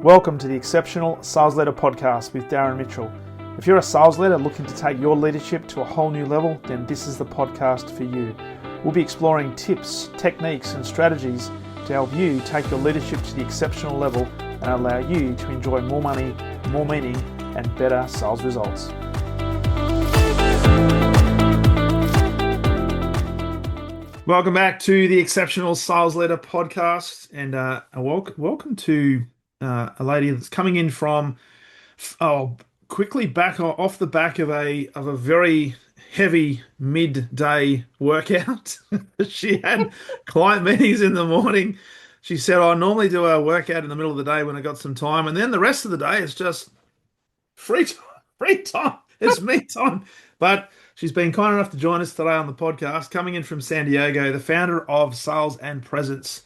Welcome to the Exceptional Sales Leader Podcast with Darren Mitchell. If you're a sales leader looking to take your leadership to a whole new level, then this is the podcast for you. We'll be exploring tips, techniques, and strategies to help you take your leadership to the exceptional level and allow you to enjoy more money, more meaning, and better sales results. Welcome back to the Exceptional Sales Leader Podcast, and welcome to a lady that's coming in from quickly back off the back of a very heavy midday workout. She had client meetings in the morning. She said, I normally do a workout in the middle of the day when I got some time, and then the rest of the day is just free time. It's me time. But she's been kind enough to join us today on the podcast, coming in from San Diego, the founder of Sales and Presence.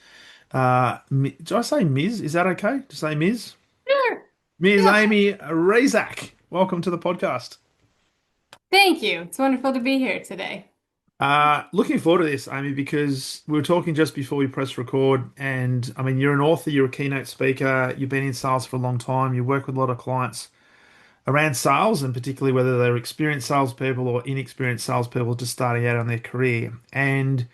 Did I say Ms.? Is that okay to say Ms.? Sure. Ms. Yeah. Amy Reczek. Welcome to the podcast. Thank you. It's wonderful to be here today. Looking forward to this, Amy, because we were talking just before we press record, and I mean, you're an author, you're a keynote speaker, you've been in sales for a long time, you work with a lot of clients around sales, and particularly whether they're experienced salespeople or inexperienced salespeople just starting out on their career. And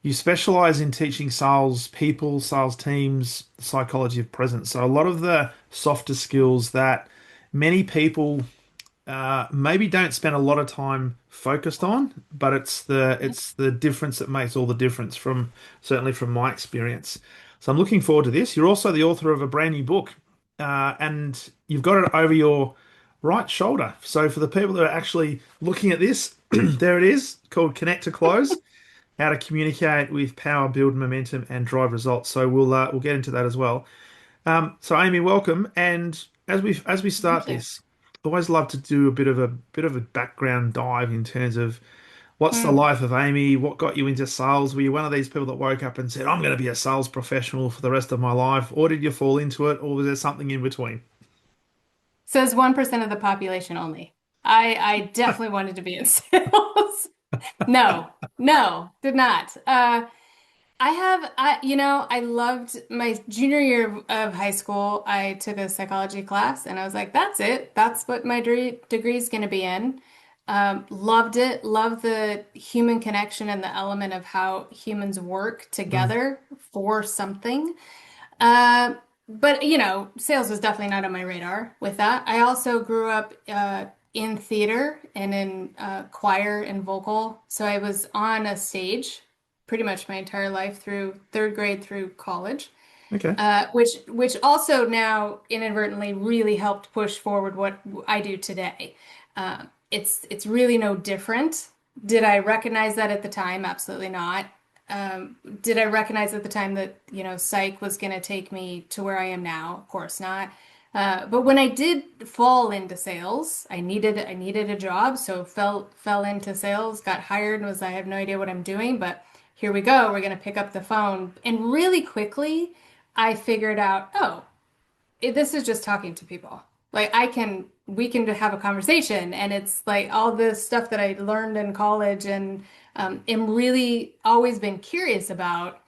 you specialize in teaching sales people, sales teams, the psychology of presence. So a lot of the softer skills that many people maybe don't spend a lot of time focused on, but it's the difference that makes all the difference certainly from my experience. So I'm looking forward to this. You're also the author of a brand new book, and you've got it over your right shoulder. So for the people that are actually looking at this, there it is, called Connect to Close. How to communicate with power, build momentum, and drive results. So we'll get into that as well. So Amy, welcome. And as we start Thank you. this, I always love to do a bit of a background dive in terms of what's the Mm. life of Amy, what got you into sales? Were you one of these people that woke up and said, I'm going to be a sales professional for the rest of my life, or did you fall into it, or was there something in between? Says 1% of the population only. I definitely wanted to be in sales. No, did not. I loved my junior year of high school. I took a psychology class and I was like, that's it. That's what my degree is going to be in. Loved it. Loved the human connection and the element of how humans work Mm, together for something. Uh, but sales was definitely not on my radar with that. I also grew up in theater and in choir and vocal. So I was on a stage pretty much my entire life through third grade through college, okay. which also now inadvertently really helped push forward what I do today. It's really no different. Did I recognize that at the time? Absolutely not. Did I recognize at the time that, psych was going to take me to where I am now? Of course not. But when I did fall into sales, I needed a job, so fell into sales, got hired, and I have no idea what I'm doing, but here we go. We're going to pick up the phone, and really quickly, I figured out, oh, this is just talking to people. Like we can have a conversation, and it's like all this stuff that I learned in college and am really always been curious about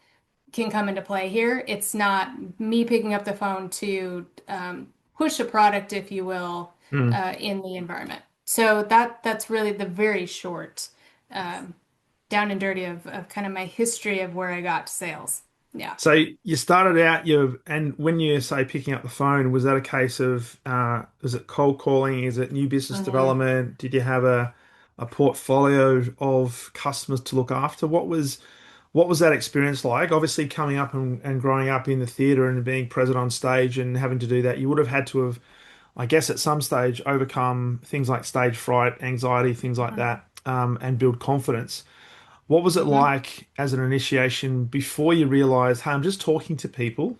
can come into play here. It's not me picking up the phone to push a product, if you will, Mm. in the environment. So that's really the very short, um, down and dirty of kind of my history of where I got to sales. Yeah. So you started out, and when you say picking up the phone, was that a case of, is it cold calling? Is it new business Mhm. development? Did you have a portfolio of customers to look after? What was that experience like? Obviously, coming up and growing up in the theatre and being present on stage and having to do that, you would have had to have, I guess, at some stage, overcome things like stage fright, anxiety, things like that, and build confidence. What was it Mhm. like as an initiation before you realized, hey, I'm just talking to people?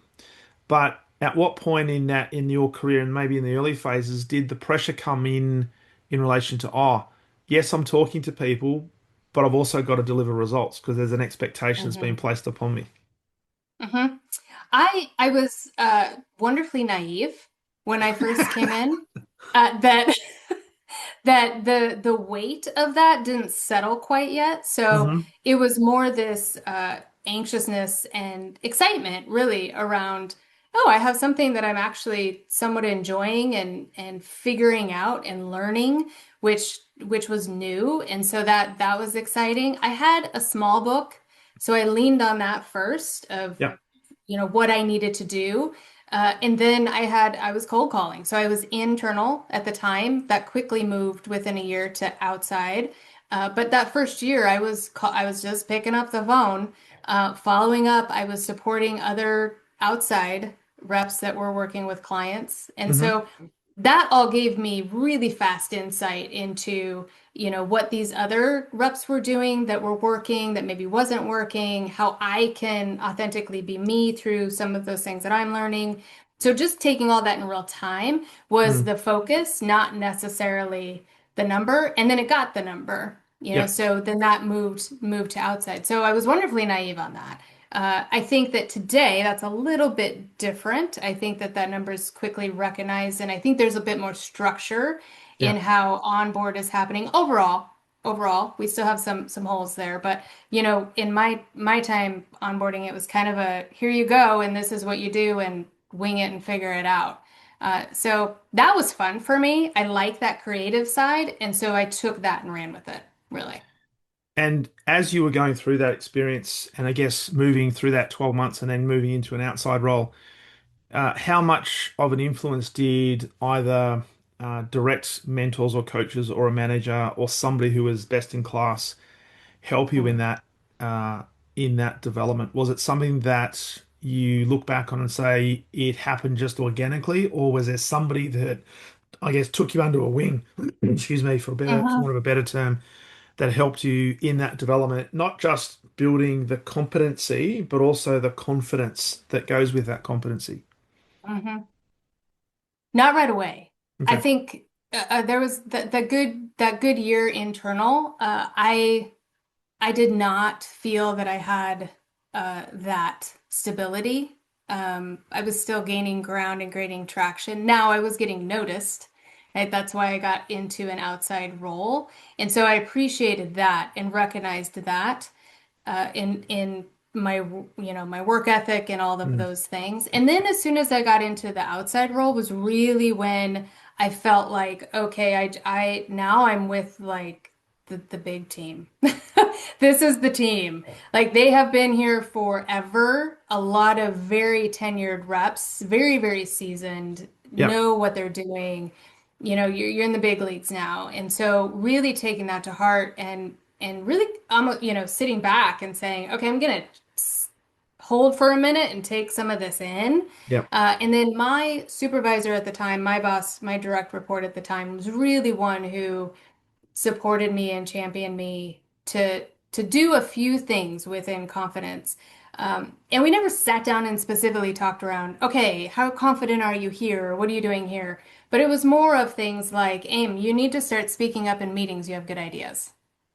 But at what point in your career and maybe in the early phases did the pressure come in relation to, oh, yes, I'm talking to people, but I've also got to deliver results because there's an expectation that's been Mhm. placed upon me. Mhm. I was wonderfully naive when I first came in. That that the weight of that didn't settle quite yet. So Hmm. it was more this anxiousness and excitement really around. Oh, I have something that I'm actually somewhat enjoying and figuring out and learning, which was new, and so that was exciting. I had a small book, so I leaned on that first of Yeah. what I needed to do. And then I was cold calling. So I was internal at the time. That quickly moved within a year to outside. But that first year, I was just picking up the phone, following up. I was supporting other outside reps that were working with clients, and Hmm. so that all gave me really fast insight into what these other reps were doing that were working, that maybe wasn't working, how I can authentically be me through some of those things that I'm learning. So just taking all that in real time was Mm. the focus, not necessarily the number. And then it got the number, Yeah. so then that moved to outside. So I was wonderfully naive on that. I think that today that's a little bit different. I think that that number is quickly recognized, and I think there's a bit more structure in Yeah. how onboard is happening overall. Overall, we still have some holes there, but in my time onboarding, it was kind of a here you go, and this is what you do, and wing it and figure it out. So that was fun for me. I like that creative side, and so I took that and ran with it, really. And as you were going through that experience, and I guess moving through that 12 months and then moving into an outside role, how much of an influence did either direct mentors or coaches or a manager or somebody who was best in class help you uh, in that development? Was it something that you look back on and say it happened just organically, or was there somebody that I guess took you under a wing, excuse me, for Mhm. want of a better term, that helped you in that development, not just building the competency, but also the confidence that goes with that competency? Mhm. Not right away. I Okay. think there was that good year internal. I did not feel that I had that stability. I was still gaining ground and gaining traction. Now I was getting noticed. Right? That's why I got into an outside role, and so I appreciated that and recognized that in my my work ethic and all of Mm. those things. And then as soon as I got into the outside role was really when I felt like, okay, I now I'm with like the big team. This is the team. Like they have been here forever. A lot of very tenured reps, very, very seasoned, Yep. know what they're doing. You're in the big leagues now. And so really taking that to heart and really sitting back and saying, okay, I'm gonna hold for a minute and take some of this in. Yep. And then my supervisor at the time, my boss, my direct report at the time was really one who supported me and championed me to do a few things within confidence. And we never sat down and specifically talked around, okay, how confident are you here? What are you doing here? But it was more of things like, Aim, you need to start speaking up in meetings. You have good ideas.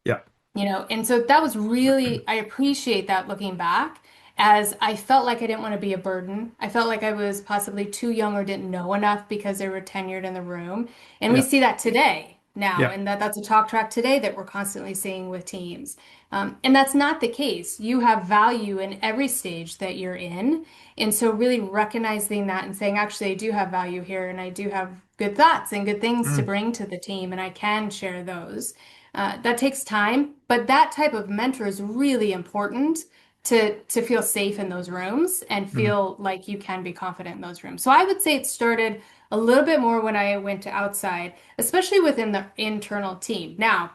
Yep. And so that was really, I appreciate that looking back, as I felt like I didn't want to be a burden. I felt like I was possibly too young or didn't know enough because they were tenured in the room. And we Yep. see that today now, Yep. and that's a talk track today that we're constantly seeing with teams. And that's not the case. You have value in every stage that you're in. And so really recognizing that and saying, actually, I do have value here and I do have good thoughts and good things to Mm. bring to the team, and I can share those. That takes time, but that type of mentor is really important to feel safe in those rooms and Mm. feel like you can be confident in those rooms. So I would say it started a little bit more when I went to outside, especially within the internal team. Now,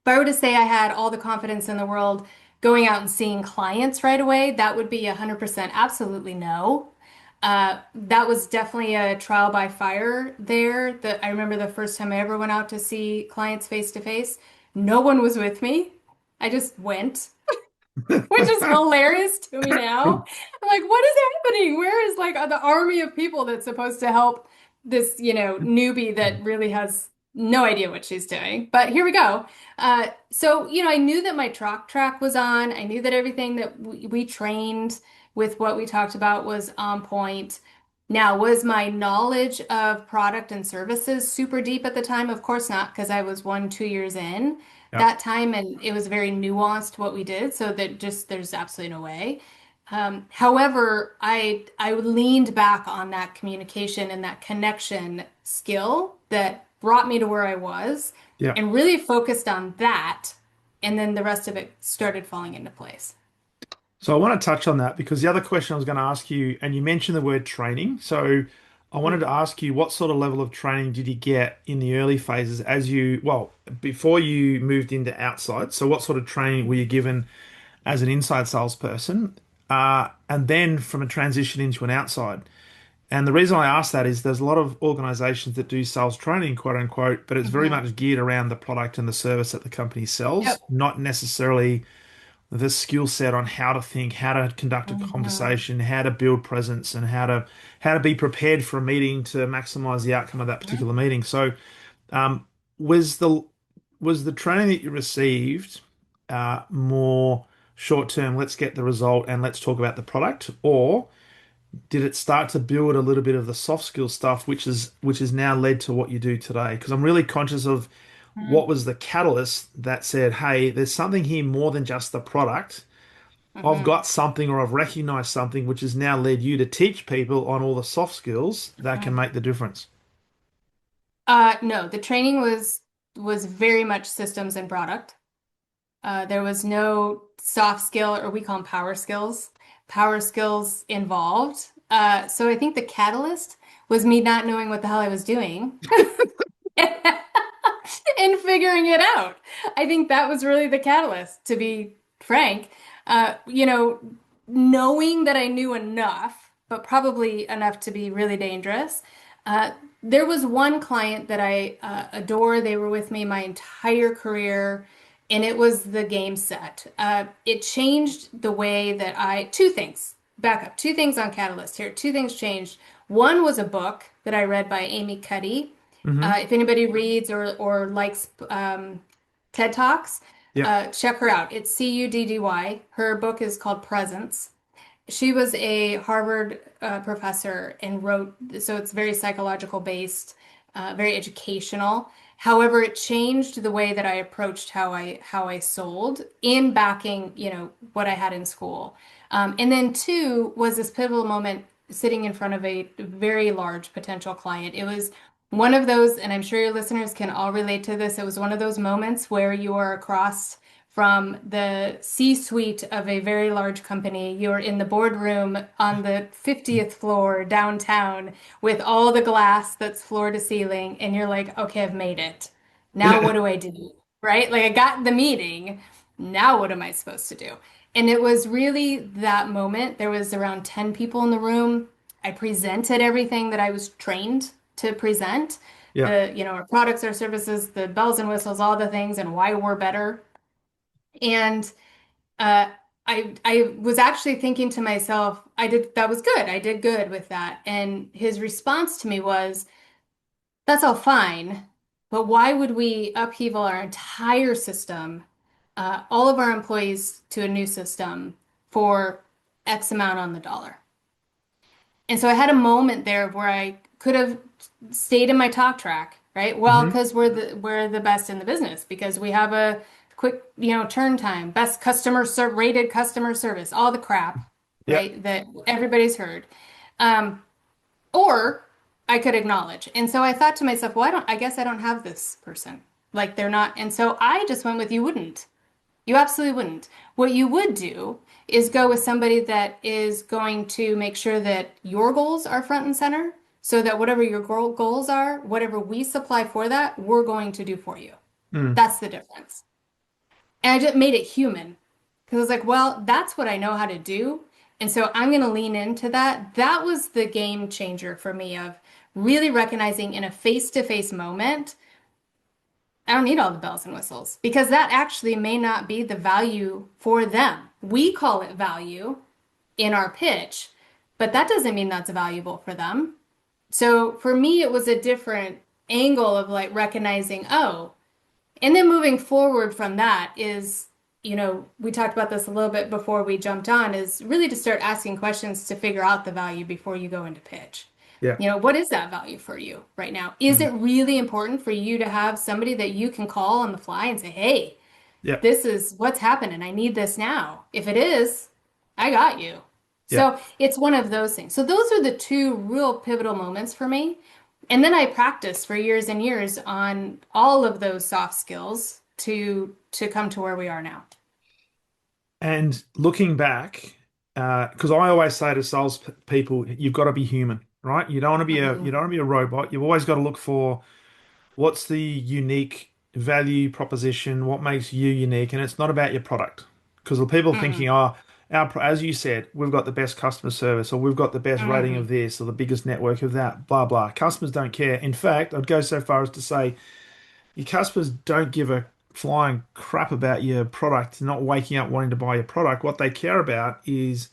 if I were to say I had all the confidence in the world going out and seeing clients right away, that would be 100% absolutely no. That was definitely a trial by fire there. That I remember the first time I ever went out to see clients face to face. No one was with me. I just went, which is hilarious to me now. I'm like, what is happening? Where is like the army of people that's supposed to help this, newbie that really has no idea what she's doing? But here we go. So, I knew that my talk track was on. I knew that everything that we trained with what we talked about was on point. Now, was my knowledge of product and services super deep at the time? Of course not, because I was 2 years in Yep. that time and it was very nuanced what we did, so that just there's absolutely no way. However, I leaned back on that communication and that connection skill that brought me to where I was Yeah. and really focused on that. And then the rest of it started falling into place. So I want to touch on that because the other question I was going to ask you, and you mentioned the word training. So I wanted to ask you what sort of level of training did you get in the early phases as you, well, before you moved into outside? So what sort of training were you given as an inside salesperson? And then from a transition into an outside. And the reason I ask that is there's a lot of organizations that do sales training, quote unquote, but it's very Mhm. much geared around the product and the service that the company sells, Yep. not necessarily the skill set on how to think, how to conduct a Mhm. conversation, how to build presence, and how to be prepared for a meeting to maximize the outcome of that particular meeting. So, um, was the was the training that you received more short term? Let's get the result and let's talk about the product, or did it start to build a little bit of the soft skill stuff, which is now led to what you do today? Because I'm really conscious of what was the catalyst that said, "Hey, there's something here more than just the product. I've Mhm. got something, or I've recognized something, which has now led you to teach people on all the soft skills that can Mhm. make the difference." No, the training was very much systems and product. There was no soft skill, or we call them power skills involved. So I think the catalyst was me not knowing what the hell I was doing and figuring it out. I think that was really the catalyst, to be frank. You know, knowing that I knew enough, but probably enough to be really dangerous. Uh, there was one client that I adore. They were with me my entire career, and it was the game set. It changed the way that two things, back up, two things on Catalyst here. Two things changed. One was a book that I read by Amy Cuddy. Hmm. If anybody reads or likes TED Talks, Yeah. check her out. It's Cuddy. Her book is called Presence. She was a Harvard professor and wrote, so it's very psychological based, very educational. However, it changed the way that I approached how I sold in backing, what I had in school. And then two was this pivotal moment sitting in front of a very large potential client. It was one of those, and I'm sure your listeners can all relate to this. It was one of those moments where you are across from the C-suite of a very large company. You're in the boardroom on the 50th floor downtown with all the glass that's floor to ceiling, and you're like, okay, I've made it. Now Yeah. what do I do? Right? Like I got the meeting. Now what am I supposed to do? And it was really that moment. There was around 10 people in the room. I presented everything that I was trained to present. Yeah. Our products, our services, the bells and whistles, all the things, and why we're better. And uh, I was actually thinking to myself, that was good. I did good with that. And his response to me was, that's all fine, but why would we upheaval our entire system, all of our employees to a new system for X amount on the dollar? And so I had a moment there where I could have stayed in my talk track, right? Well, Hmm. because we're the best in the business because we have a quick, turn time, best rated customer service, all the crap, Yeah. right? That everybody's heard. Um, or I could acknowledge. And so I thought to myself, well, I guess I don't have this person. Like they're not. And so I just went with you wouldn't. You absolutely wouldn't. What you would do is go with somebody that is going to make sure that your goals are front and center so that whatever your goals are, whatever we supply for that, we're going to do for you. Mm. That's the difference. And I just made it human because I was like, well, that's what I know how to do. And so I'm going to lean into that. That was the game changer for me of really recognizing in a face-to-face moment I don't need all the bells and whistles because that actually may not be the value for them. We call it value in our pitch, but that doesn't mean that's valuable for them. So for me, it was a different angle of like recognizing, oh, and then moving forward from that is, we talked about this a little bit before we jumped on, is really to start asking questions to figure out the value before you go into pitch. Yeah. What is that value for you right now? Is Mm. it really important for you to have somebody that you can call on the fly and say, hey, Yeah. this is what's happening. I need this now. If it is, I got you. Yeah. So it's one of those things. So those are the two real pivotal moments for me. And then I practiced for years and years on all of those soft skills to come to where we are now. And looking back, because I always say to sales people, you've got to be human, right? You Mhm. don't want to be a robot. You've always got to look for what's the unique value proposition, what makes you unique, and it's not about your product. Because the people thinking, Mm-mm. oh, as you said, we've got the best customer service, or we've got the best rating of Mhm. this, or the biggest network of that, blah blah. Customers don't care. In fact, I'd go so far as to say your customers don't give a flying crap about your product, not waking up wanting to buy your product. What they care about is,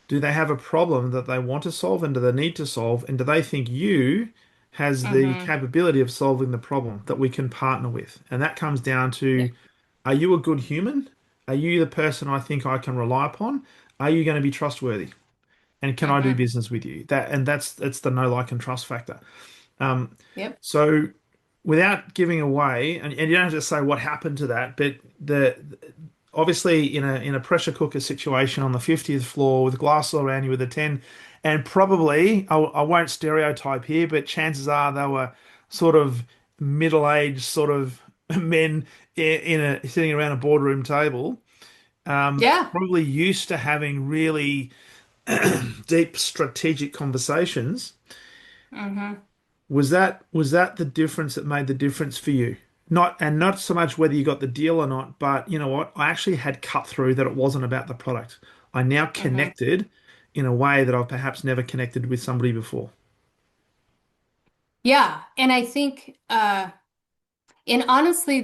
do they have a problem that they want to solve and do they need to solve? And do they think you has the Mhm. capability of solving the problem that we can partner with? And that comes down Yeah. to, are you a good human? Are you the person I think I can rely upon? Are you going to be trustworthy? And can I do Mhm. business with you? That's the know, like, and trust factor. Um, Yep. so without giving away, and you don't have to say what happened to that, but the obviously in a pressure cooker situation on the 50th floor with glass all around you with a 10, and probably I won't stereotype here, but chances are they were sort of middle-aged sort of men in a sitting around a boardroom table, Yeah. probably used to having really deep strategic conversations. Mhm. Was that the difference that made the difference for you? Not so much whether you got the deal or not, but you know what? I actually had cut through that it wasn't about the product. I now Mhm. connected in a way that I've perhaps never connected with somebody before. Yeah. And I think and honestly,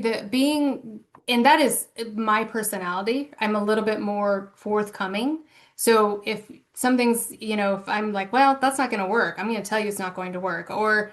and that is my personality. I'm a little bit more forthcoming. So if something's, if I'm like, well, that's not going to work, I'm going to tell you it's not going to work. Or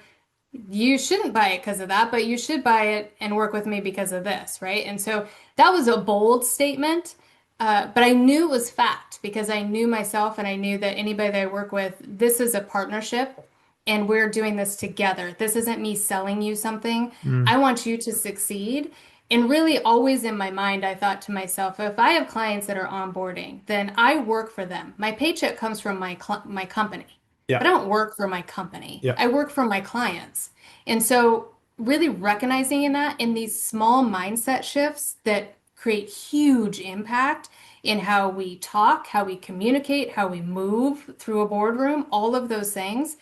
you shouldn't buy it because of that, but you should buy it and work with me because of this, right? And so that was a bold statement, but I knew it was fact because I knew myself and I knew that anybody that I work with, this is a partnership and we're doing this together. This isn't me selling you something. Mm, I want you to succeed. And really, always in my mind, I thought to myself, if I have clients that are onboarding, then I work for them. My paycheck comes from my company. yeah, But I don't work for my company. yeah, I work for my clients. And so really recognizing in that in these small mindset shifts that create huge impact in how we talk, how we communicate, how we move through a boardroom, all of those things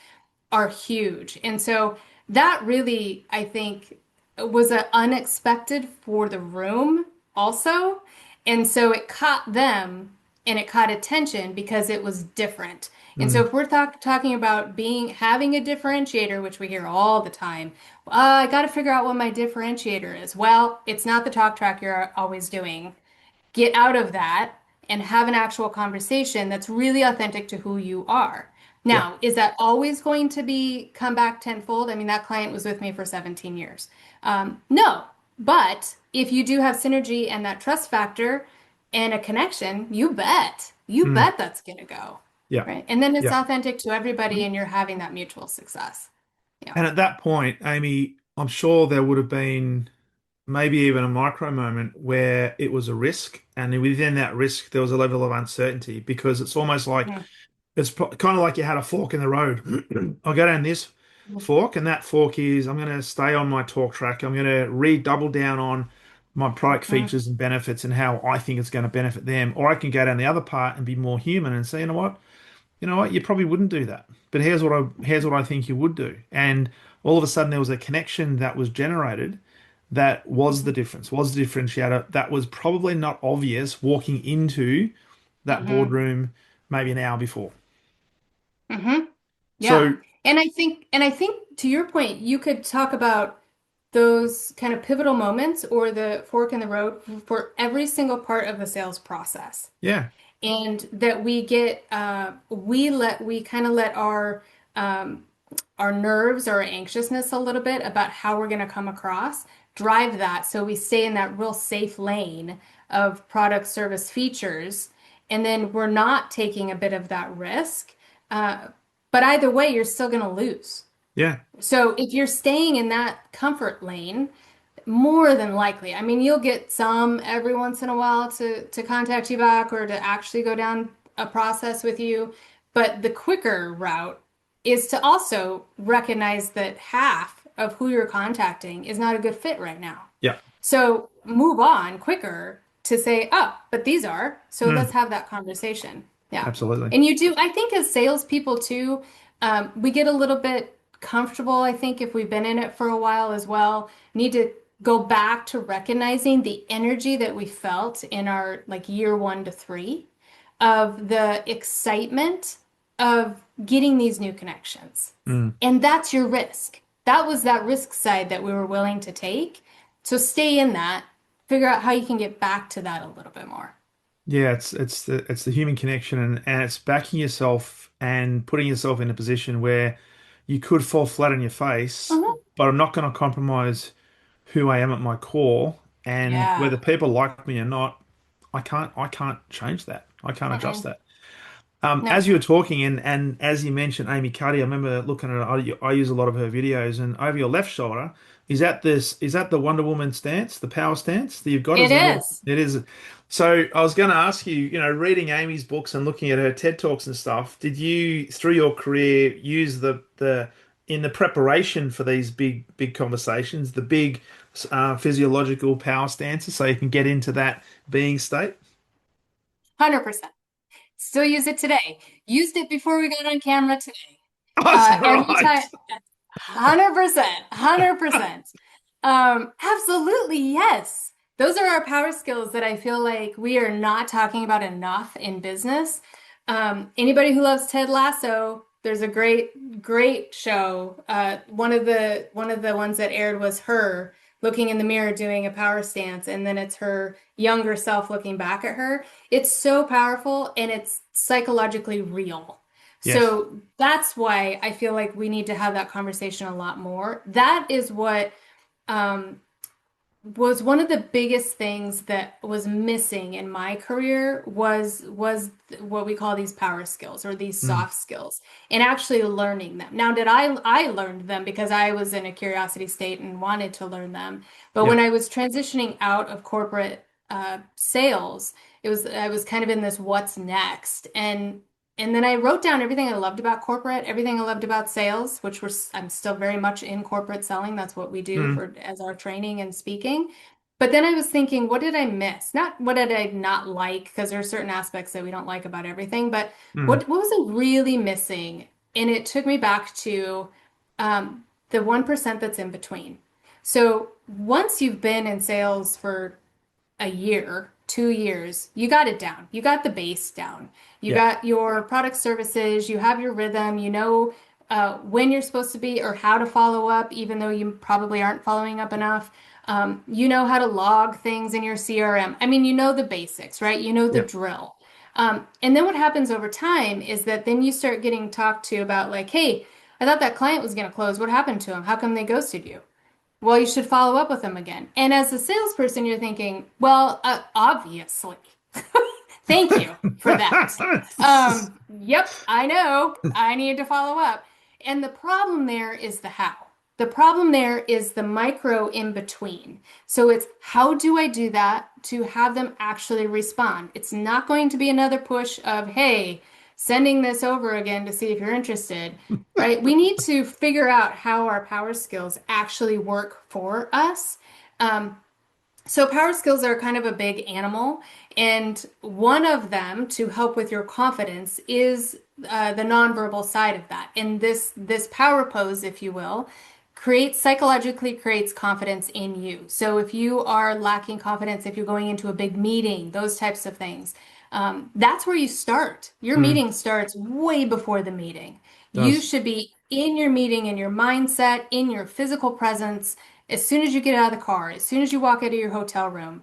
are huge. And so that really, I think, was unexpected for the room also. And so it caught them and it caught attention because it was different. And so mm, if we're talking about having a differentiator, which we hear all the time, I got to figure out what my differentiator is. Well, it's not the talk track you're always doing. Get out of that and have an actual conversation that's really authentic to who you are. yeah, Now, is that always going to be come back tenfold? I mean, that client was with me for 17 years. No, but if you do have synergy and that trust factor and a connection, you mm, bet that's going to go, yeah, right? And then it's yeah. authentic to everybody and you're having that mutual success. Yeah. And at that point, Amy, I'm sure there would have been maybe even a micro moment where it was a risk, and within that risk, there was a level of uncertainty because it's almost like Mhm. kind of like you had a fork in the road. I'll go down this fork, and that fork is I'm going to stay on my talk track. I'm going to double down on my product Mhm. features and benefits and how I think it's going to benefit them. Or I can go down the other part and be more human and say, you know what, you probably wouldn't do that. But here's what I think you would do. And all of a sudden there was a connection that was generated that was the Mhm. difference, was the differentiator that was probably not obvious walking into that Mhm. boardroom maybe an hour before. Mhm. Yeah. So And I think to your point, you could talk about those kind of pivotal moments or the fork in the road for every single part of the sales process. yeah, And that we kind of let um, our nerves or anxiousness a little bit about how we're going to come across, drive that so we stay in that real safe lane of product, service, features, and then we're not taking a bit of that risk. Uh, but either way, you're still going to lose. yeah, So if you're staying in that comfort lane, more than likely, I mean, you'll get some every once in a while to contact you back or to actually go down a process with you. But the quicker route is to also recognize that half of who you're contacting is not a good fit right now. Yeah. So move on quicker to say, oh, but these are. So let's Mm, have that conversation. Yeah. absolutely. And you do, I think as salespeople too, we get a little bit comfortable, I think, if we've been in it for a while as well. Need to go back to recognizing the energy that we felt in our like year 1 to 3 of the excitement of getting these new connections. Mm. And that's your risk. That was that risk side that we were willing to take. So stay in that, figure out how you can get back to that a little bit more. Yeah, it's the human connection, and it's backing yourself and putting yourself in a position where you could fall flat on your face, Mhm. but I'm not going to compromise who I am at my core, and Yeah. whether people like me or not, I can't change that. I can't adjust Mm-mm. that. No. As you were talking, and as you mentioned, Amy Cuddy, I remember looking at it. I use a lot of her videos, and over your left shoulder is that the Wonder Woman stance, the power stance that you've got? It Is it? is. It is. So I was going to ask you, reading Amy's books and looking at her TED Talks and stuff, did you, through your career, use the in the preparation for these big conversations, the big physiological power stances, so you can get into that being state? 100%. Still use it today. Used it before we got on camera today. Oh, is that Every time, right? 100%, 100%. Absolutely, yes. Those are our power skills that I feel like we are not talking about enough in business. Anybody who loves Ted Lasso, there's a great show. One of the ones that aired was her looking in the mirror doing a power stance, and then it's her younger self looking back at her. It's so powerful and it's psychologically real. Yes. So that's why I feel like we need to have that conversation a lot more. That is what um, was one of the biggest things that was missing in my career was what we call these power skills or these Mm, soft skills and actually learning them. Now, did I learned them because I was in a curiosity state and wanted to learn them. But when yeah. I was transitioning out of corporate sales, I was kind of in this what's next and then I wrote down everything I loved about corporate, everything I loved about sales, which I'm still very much in corporate selling. That's what we do Mm, for as our training and speaking. But then I was thinking, what did I miss? Not what did I not like, because there are certain aspects that we don't like about everything, but mm, what was I really missing? And it took me back to the 1% that's in between. So once you've been in sales for a year, 2 years, you got it down. You got the base down. You yeah. got your product services, you have your rhythm, you know when you're supposed to be or how to follow up, even though you probably aren't following up enough. You know how to log things in your CRM. I mean, you know the basics, right? You know the Yeah. drill. And then what happens over time is that then you start getting talked to about like, hey, I thought that client was going to close. What happened to him? How come they ghosted you? Well, you should follow up with them again. And as a salesperson, you're thinking, well, obviously. Thank you for that. Yep, I know. I need to follow up. And the problem there is the how. The problem there is the micro in between. So it's how do I do that to have them actually respond? It's not going to be another push of, hey, sending this over again to see if you're interested, right? We need to figure out how our power skills actually work for us. Um, so power skills are kind of a big animal, and one of them to help with your confidence is the nonverbal side of that. And this power pose, if you will, creates psychologically creates confidence in you. So if you are lacking confidence, if you're going into a big meeting, those types of things, that's where you start. Your Mm, meeting starts way before the meeting. You does. should be in your meeting, in your mindset, in your physical presence, as soon as you get out of the car, as soon as you walk out of your hotel room,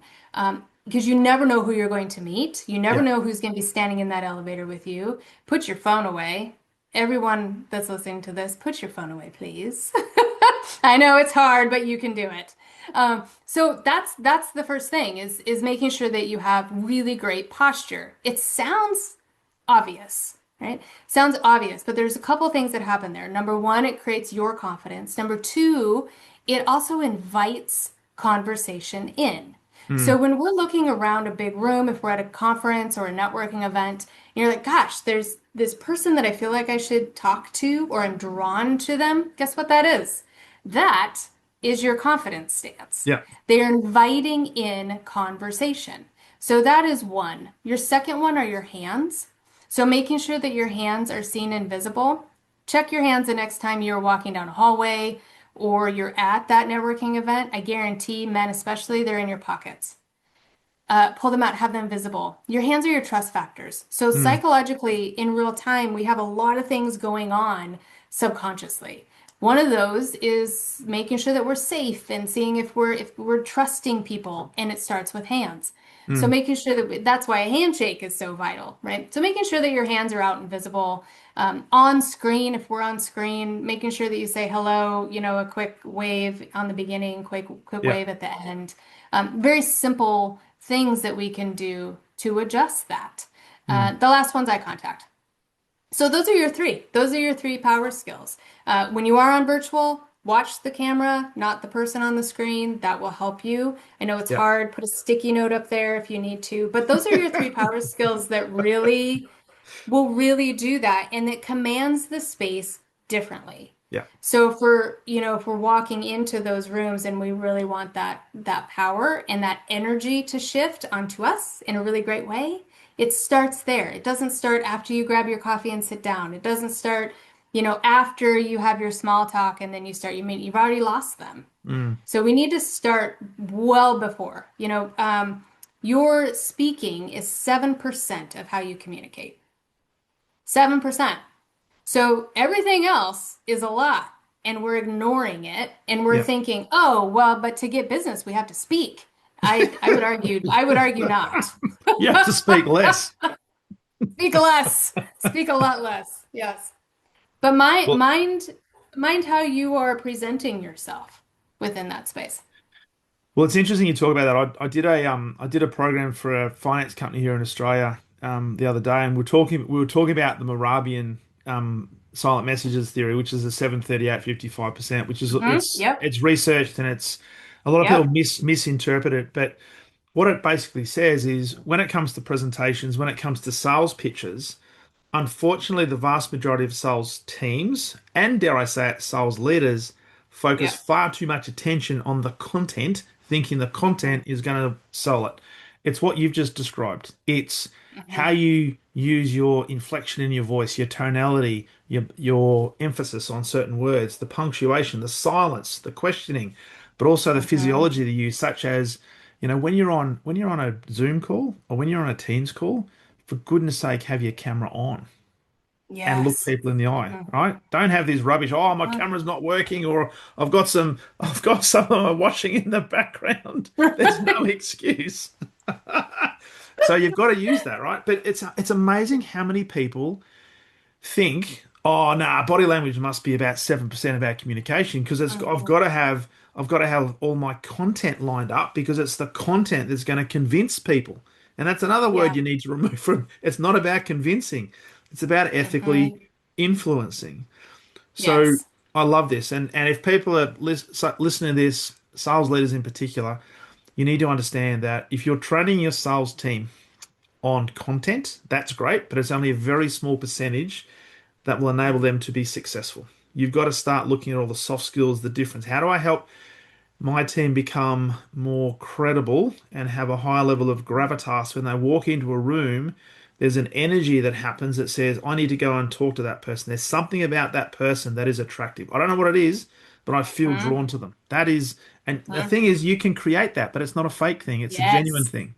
because you never know who you're going to meet. You never Yeah. know who's going to be standing in that elevator with you. Put your phone away. Everyone that's listening to this, put your phone away, please. I know it's hard, but you can do it. So that's the first thing is making sure that you have really great posture. It sounds obvious, right? Sounds obvious, but there's a couple things that happen there. Number one, it creates your confidence. Number two, it also invites conversation in. Mm. So when we're looking around a big room, if we're at a conference or a networking event, and you're like, gosh, there's this person that I feel like I should talk to or I'm drawn to them. Guess what that is? That is your confidence stance. Yeah. They're inviting in conversation. So that is one. Your second one are your hands. So making sure that your hands are seen and visible. Check your hands the next time you're walking down a hallway or you're at that networking event. I guarantee men especially, they're in your pockets. Pull them out, have them visible. Your hands are your trust factors. So Mm. psychologically, in real time, we have a lot of things going on subconsciously. One of those is making sure that we're safe and seeing if we're trusting people, and it starts with hands. So Mm. making sure that that's why a handshake is so vital, right? So making sure that your hands are out and visible. On screen, if we're on screen, making sure that you say hello, a quick wave on the beginning, quick Yeah. wave at the end. Very simple things that we can do to adjust that. Mm. The last one's eye contact. So those are your three. Those are your three power skills. When you are on virtual, watch the camera, not the person on the screen. That will help you. I know it's Yeah. hard. Put a sticky note up there if you need to, but those are your three power skills that really will really do that, and it commands the space differently. Yeah. So if we're walking into those rooms and we really want that power and that energy to shift onto us in a really great way, it starts there. It doesn't start after you grab your coffee and sit down. It doesn't start, after you have your small talk and then you've already lost them. Mm. So we need to start well before. Your speaking is 7% of how you communicate. 7%. So everything else is a lot, and we're ignoring it, and we're Yeah. thinking, "Oh, well, but to get business, we have to speak." I would argue not. You have to speak less. Speak less. Speak a lot less. Yes. But Well, mind how you are presenting yourself within that space. well, it's interesting you talk about that. I did a program for a finance company here in Australia the other day, and we were talking about the Moravian silent messages theory, which is the 738-55%, which is it's Yep. it's researched and it's a lot of people Yep. misinterpret it, but what it basically says is when it comes to presentations, when it comes to sales pitches, unfortunately, the vast majority of sales teams, and dare I say it, sales leaders, focus Yep. far too much attention on the content, thinking the content is going to sell it. It's what you've just described. It's how Mhm. you use your inflection in your voice, your tonality, your emphasis on certain words, the punctuation, the silence, the questioning, but also the Mhm. physiology that you use, such as, when you're on a Zoom call or when you're on a Teams call, for goodness sake, have your camera on and look Yes. people in the eye, Mhm. right? Don't have this rubbish. Oh, my camera's not working, or I've got someone watching in the background. There's no Right. excuse. So you've got to use that, right? But it's amazing how many people think, oh, nah, body language must be about 7% of our communication because it's I've Mhm. got to have all my content lined up because it's the content that's going to convince people. And that's another word Yeah. you need to remove from. It's not about convincing. It's about ethically Mhm. influencing. So Yes. I love this. And if people are listening to this, sales leaders in particular, you need to understand that if you're training your sales team on content, that's great, but it's only a very small percentage that will enable them to be successful. You've got to start looking at all the soft skills, the difference. How do I help my team become more credible and have a higher level of gravitas when they walk into a room? There's an energy that happens that says, I need to go and talk to that person. There's something about that person that is attractive. I don't know what it is, but I feel Mhm. drawn to them. That is, and the Mhm. thing is, you can create that, but it's not a fake thing, it's a genuine Yes. thing.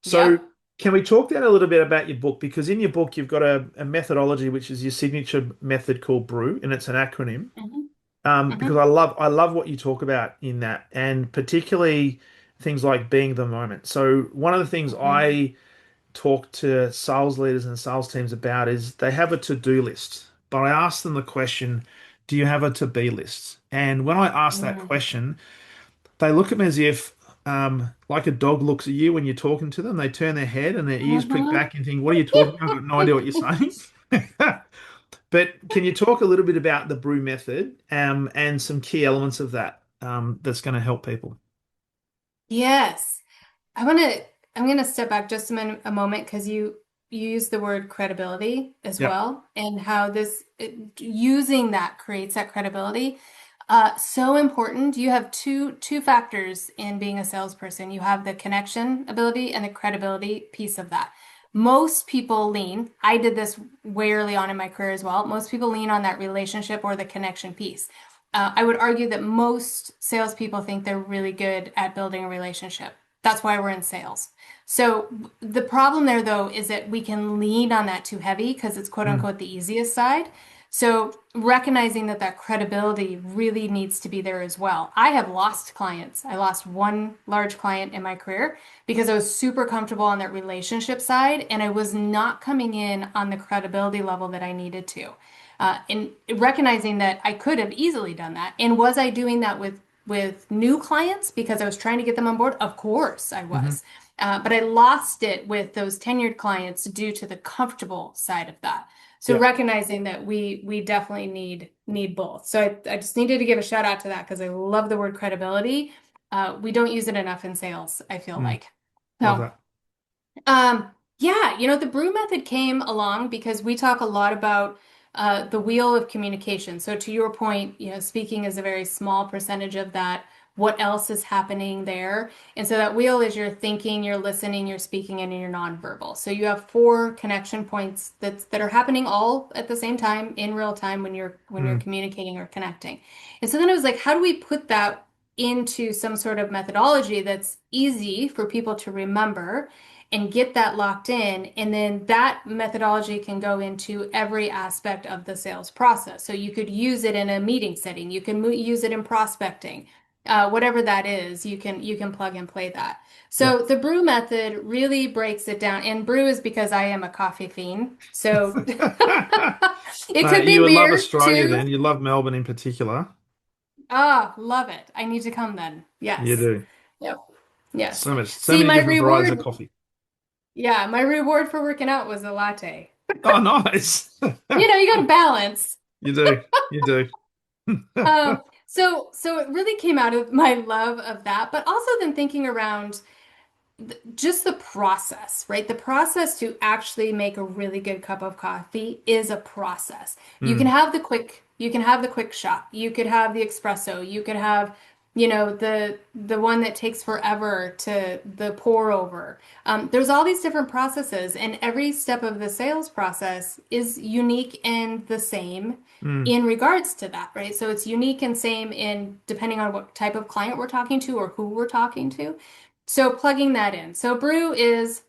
So, Yep. can we talk then a little bit about your book? Because in your book, you've got a methodology, which is your signature method called BREW, and it's an acronym. Mhm. Because Mhm. I love what you talk about in that, and particularly things like being the moment. So, one of the things Mhm. I talk to sales leaders and sales teams about is they have a to-do list, but I ask them the question, do you have a to-be list? And when I ask that Mhm. question, they look at me as if, like a dog looks at you when you're talking to them. They turn their head and their ears prick Mhm. back and think, "What are you talking about? I've got no idea what you're saying." But can you talk a little bit about the brew method, and some key elements of that, that's going to help people? Yes. I want to I'm going to step back just a moment because you use the word credibility as Yep. well, and how using that creates that credibility. So important. You have two factors in being a salesperson. You have the connection ability and the credibility piece of that. Most people lean, I did this way early on in my career as well. Most people lean on that relationship or the connection piece. I would argue that most salespeople think they're really good at building a relationship. That's why we're in sales. So the problem there, though, is that we can lean on that too heavy because it's quote Mm. unquote the easiest side. So recognizing that that credibility really needs to be there as well. I have lost clients. I lost one large client in my career because I was super comfortable on that relationship side and I was not coming in on the credibility level that I needed to. And recognizing that I could have easily done that. And was I doing that with new clients because I was trying to get them on board? Of course I Hmm. was. But I lost it with those tenured clients due to the comfortable side of that. So Yeah. recognizing that we definitely need both. So I just needed to give a shout out to that because I love the word credibility. We don't use it enough in sales, I feel Mm. like. Love So that. yeah, the brew method came along because we talk a lot about the wheel of communication. So to your point, speaking is a very small percentage of that. What else is happening there? And so that wheel is your thinking, your listening, your speaking, and your nonverbal. So you have four connection points that are happening all at the same time in real time when you're Mm. communicating or connecting. And so then it was like, how do we put that into some sort of methodology that's easy for people to remember? And get that locked in. And then that methodology can go into every aspect of the sales process. So you could use it in a meeting setting. You can use it in prospecting. Whatever that is, you can plug and play that. Yeah. So the brew method really breaks it down. And brew is because I am a coffee fiend. So it No, could you be would love beer Australia too. then. You love Melbourne in particular. Ah, love it. I need to come then. You Yes. do. Yep. Yes. So See, many my different varieties of reward, coffee. yeah, my reward for working out was a latte. Oh, nice. You got to balance. You do. You do. So it really came out of my love of that, but also then thinking around just the process, right? The process to actually make a really good cup of coffee is a process. Mm. You can have the quick shot. You could have the espresso. You could have, the one that takes forever to the pour over. There's all these different processes, and every step of the sales process is unique and the same Mm. in regards to that, right? So it's unique and same in depending on what type of client we're talking to or who we're talking to. So plugging that in. So brew is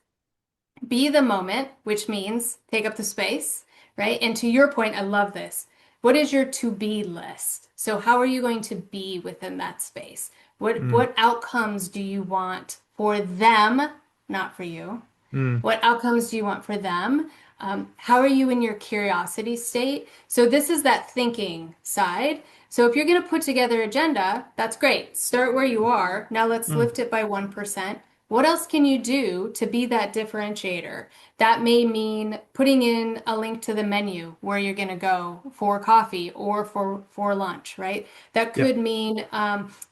be the moment, which means take up the space, right? And to your point, I love this. What is your to be list? So how are you going to be within that space? What Mm. what outcomes do you want for them, not for you? Mm. What outcomes do you want for them? How are you in your curiosity state? So this is that thinking side. So if you're going to put together agenda, that's great. Start where you are. Now let's Mm. lift it by 1%. What else can you do to be that differentiator? That may mean putting in a link to the menu where you're going to go for coffee or for lunch, right? That Yeah. could mean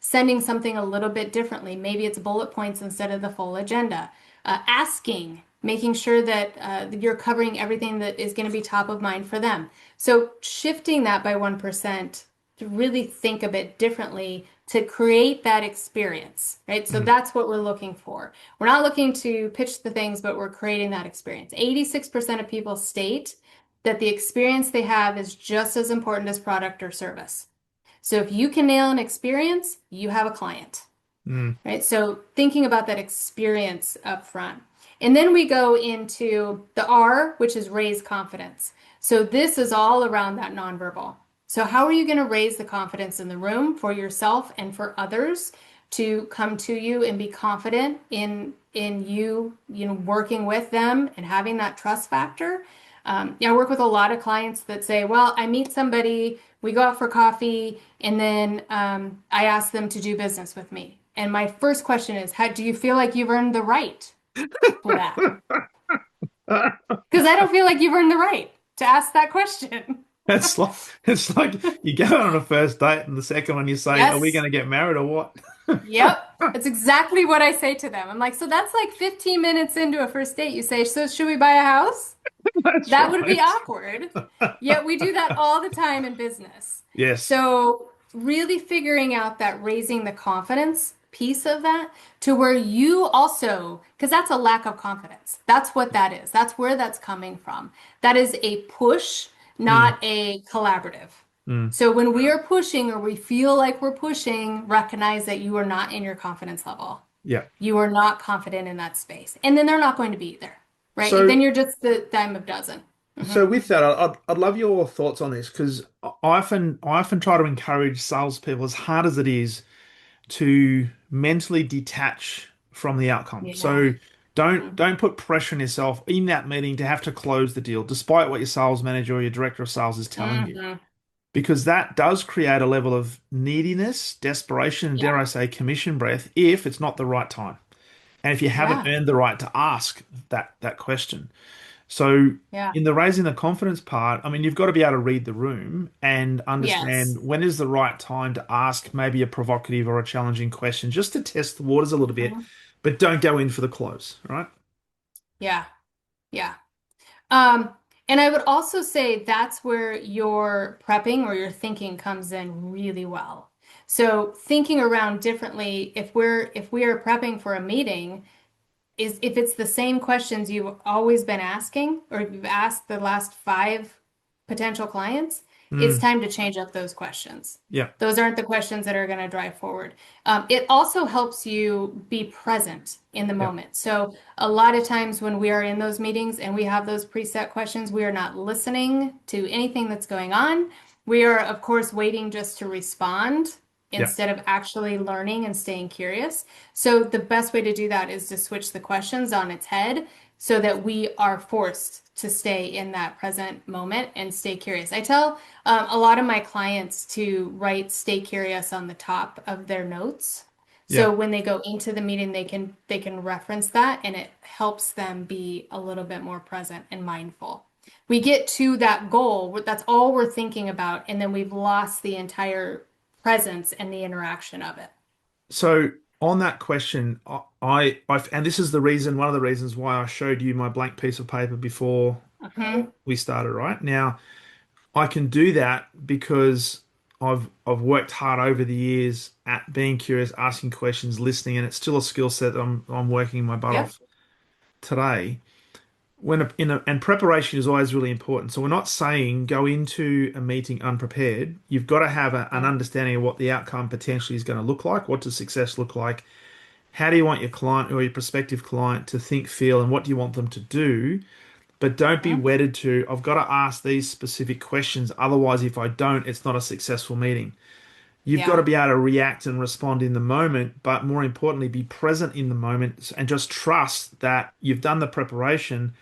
sending something a little bit differently. Maybe it's bullet points instead of the full agenda. Asking, making sure that you're covering everything that is going to be top of mind for them. So shifting that by 1% to really think a bit differently to create that experience, right? So Mm. that's what we're looking for. We're not looking to pitch the things, but we're creating that experience. 86% of people state that the experience they have is just as important as product or service. So if you can nail an experience, you have a client, Mm. right? So thinking about that experience up front. And then we go into the R, which is raise confidence. So this is all around that nonverbal. So how are you going to raise the confidence in the room for yourself and for others to come to you and be confident in you, working with them and having that trust factor? I work with a lot of clients that say, well, I meet somebody, we go out for coffee, and then I ask them to do business with me. And my first question is, how do you feel like you've earned the right for that? Because I don't feel like you've earned the right to ask that question. It's like you go on a first date and the second one you say, "Are we Yes. going to get married or what?" Yep. That's exactly what I say to them. I'm like, so that's like 15 minutes into a first date. You say, so should we buy a house? That's That would be right. awkward. Yet we do that all the time in business. Yes. So, really figuring out that raising the confidence piece of that to where you also, because that's a lack of confidence. That's what that is. That's where that's coming from. That is a push, Mm, not a collaborative. mm. So, when we are pushing or we feel like we're pushing, recognize that you are not in your confidence level. Yeah. You are not confident in that space. And then they're not going to be either, right? So Then you're just the dime of dozen. So Hmm. with that, I'd love your thoughts on this because I often try to encourage salespeople as hard as it is to mentally detach from the outcome. Yeah. So don't Hmm. don't put pressure on yourself in that meeting to have to close the deal, despite what your sales manager or your director of sales is telling you, Hmm. because that does create a level of neediness, desperation, and dare Yeah. I say, commission breath if it's not the right time, and if you haven't Yeah. earned the right to ask that question. So Yeah. in the raising the confidence part, I mean, you've got to be able to read the room and Yes. understand when is the right time to ask maybe a provocative or a challenging question just to test the waters a little bit, Mhm. but don't go in for the close, right? Yeah. Yeah. Um, and I would also say that's where your prepping or your thinking comes in really well. So thinking around differently, if we are prepping for a meeting, is if it's the same questions you've always been asking or you've asked the last five potential clients, it's Mm, time to change up those questions. yeah, Those aren't the questions that are going to drive forward. It also helps you be present in the yeah, moment. So, a lot of times when we are in those meetings and we have those preset questions, we are not listening to anything that's going on. We are, of course, waiting just to respond yeah. instead of actually learning and staying curious. So the best way to do that is to switch the questions on its head so that we are forced to stay in that present moment and stay curious. I tell a lot of my clients to write "stay curious" on the top of their notes. So Yeah. when they go into the meeting, they can reference that and it helps them be a little bit more present and mindful. We get to that goal, that's all we're thinking about, and then we've lost the entire presence and the interaction of it. So on that question, and this is the reason, one of the reasons why I showed you my blank piece of paper before Hmm. we started, right? Now, I can do that because I've worked hard over the years at being curious, asking questions, listening, and it's still a skill set that I'm working my butt Yep. off today. And preparation is always really important. So we're not saying go into a meeting unprepared. You've got to have an Mhm. understanding of what the outcome potentially is going to look like. What does success look like? How do you want your client or your prospective client to think, feel, and what do you want them to do? But don't be Mhm. wedded to, I've got to ask these specific questions. Otherwise, if I don't, it's not a successful meeting. You've got to Yeah. be able to react and respond in the moment, but more importantly, be present in the moment and just trust that you've done the preparation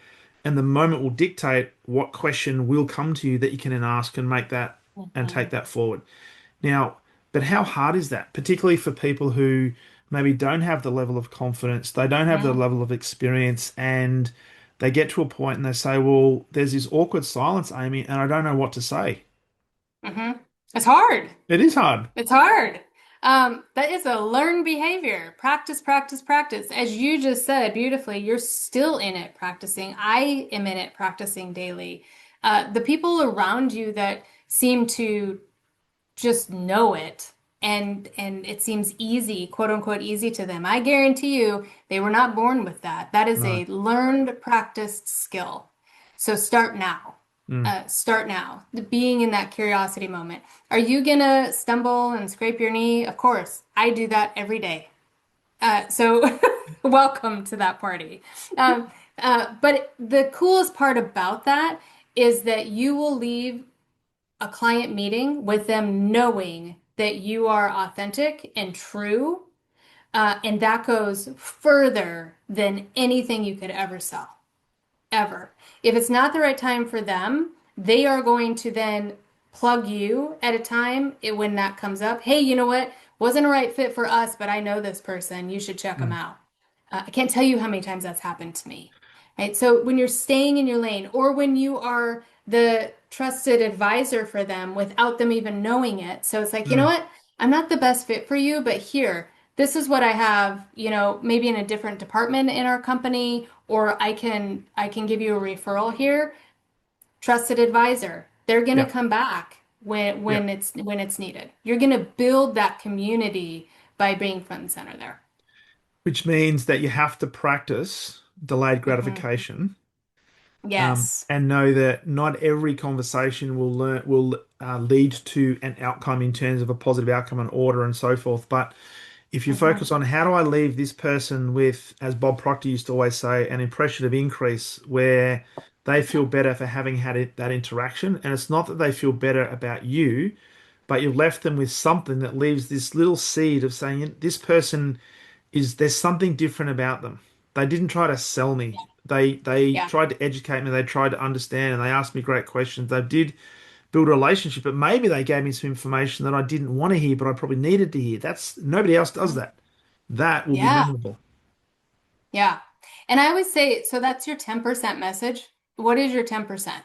and the moment will dictate what question will come to you that you can then ask and make that and take Mhm. that forward. Now, but how hard is that, particularly for people who maybe don't have the level of confidence, they don't have the Mhm. level of experience, and they get to a point and they say, well, there's this awkward silence, Amy, and I don't know what to say. Mhm. It's hard. It is hard. It's hard. That is a learned behavior. Practice, practice, practice. As you just said beautifully, you're still in it practicing. I am in it practicing daily. The people around you that seem to just know it and it seems easy, quote unquote, easy to them. I guarantee you they were not born with that. That is No. a learned, practiced skill. So start now. Mm. Start now. Being in that curiosity moment. Are you gonna stumble and scrape your knee? Of course. I do that every day. So welcome to that party. But the coolest part about that is that you will leave a client meeting with them knowing that you are authentic and true. And that goes further than anything you could ever sell, ever. If it's not the right time for them, they are going to then plug you at a time when that comes up. Hey, you know what? Wasn't a right fit for us, but I know this person. You should check them Mm. out. I can't tell you how many times that's happened to me. Right? So when you're staying in your lane or when you are the trusted advisor for them without them even knowing it. So it's like, you know Mm. what? I'm not the best fit for you, but here, this is what I have, maybe in a different department in our company, or I can give you a referral here. Trusted advisor. They're going to Yeah, come back yeah. when it's needed. You're going to build that community by being front and center there. Which means that you have to practice delayed Mhm. gratification, Yes. and know that not every conversation will lead to an outcome in terms of a positive outcome and order and so forth. But if you Hmm. focus on how do I leave this person with, as Bob Proctor used to always say, an impression of increase where they feel better for having had that interaction. And it's not that they feel better about you, but you've left them with something that leaves this little seed of saying this person there's something different about them. They didn't try to sell me. They Yeah. tried to educate me. They tried to understand, and they asked me great questions. They did build a relationship, but maybe they gave me some information that I didn't want to hear, but I probably needed to hear. That's nobody else does Mhm. that. That will be Yeah. memorable. Yeah. And I always say, so that's your 10% message. What is your 10%?